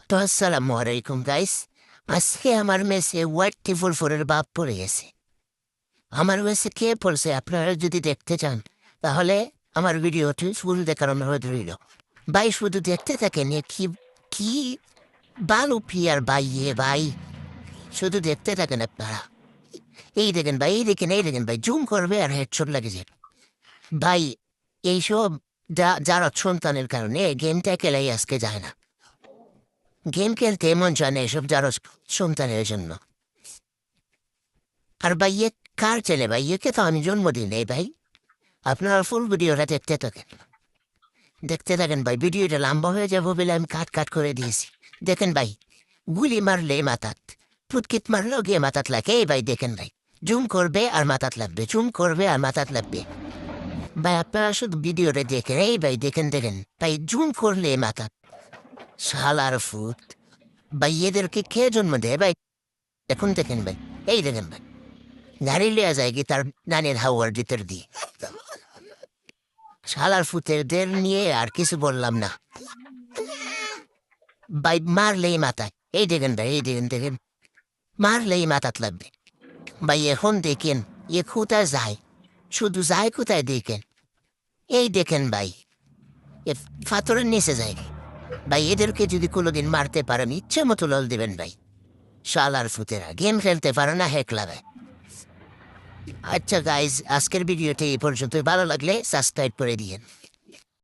তো আসসালামু আলাইকুম গাইস। আজকে আমার মেসে হোয়াইট টিফুল ফোরের বাপ পড়ে গেছে। আমার মেসে কে পড়ছে আপনারা যদি দেখতে চান তাহলে আমার ভিডিওটি ফুল দেখার অনুরোধ রইল। ভাই শুধু দেখতে থাকেন কি কি বালু পিয়ার ভাই ভাই, শুধু দেখতে থাকেন আপনারা। এই দেখেন ভাই, এই দেখেন ভাই, জুম করবে আর হেডশট লাগে যায় ভাই। এইসব যারা সন্তানের কারণে গেমটা খেলাই আজকে যায় না। গেম খেলতে এমন চায় না এসব যারা সন্তানের জন্য। আর ভাই কার ছেলে ভাই, একে তো আমি জন্মদিন নেই ভাই। আপনারা ফুল ভিডিওটা দেখতে থাকেন ভাই। ভিডিওটা লম্বা হয়ে যাবো বলে আমি কাট করে দিয়েছি। দেখেন ভাই, গুলি মারলে মাথাত, ফুটকিট মারলেও গিয়ে মাথাত লাগে। এই ভাই দেখেন ভাই, জুম করবে আর মাথাত লাগবে, জুম করবে আর মাথাত লাগবে। ভাই আপনারা শুধু ভিডিওটা দেখেন। এই ভাই দেখেন ভাই, জুম করলে মাথাত। শালার ফুট ভাই, এদেরকে কে জন্ম দেয় ভাই? এখন দেখেন ভাই, এই দেখেন ভাই, গাড়ি লিয়া যায় কি তার নানের হাওয়ার ভিতর দিয়ে। শালার ফুতেরদের নিয়ে আর কিছু বললাম না ভাই। মারলেই মাথায়, এই দেখেন ভাই, এই দেখেন মারলেই মাথাত লাগবে ভাই। এখন দেখেন কোথায় যায়, শুধু যায় কোথায় দেখেন। এই দেখেন ভাই, এ পাথরের নিচে যায় ভাই। এদেরকে যদি কোনোদিন মারতে পারেন ইচ্ছে মতো লল দেবেন ভাই। শালার ফুতেরা গেম খেলতে পারে না, হেকলা ভাই। আচ্ছা গাইজ, আজকের ভিডিওটি এই পর্যন্ত। ভালো লাগলে সাবস্ক্রাইব করে দিয়েন।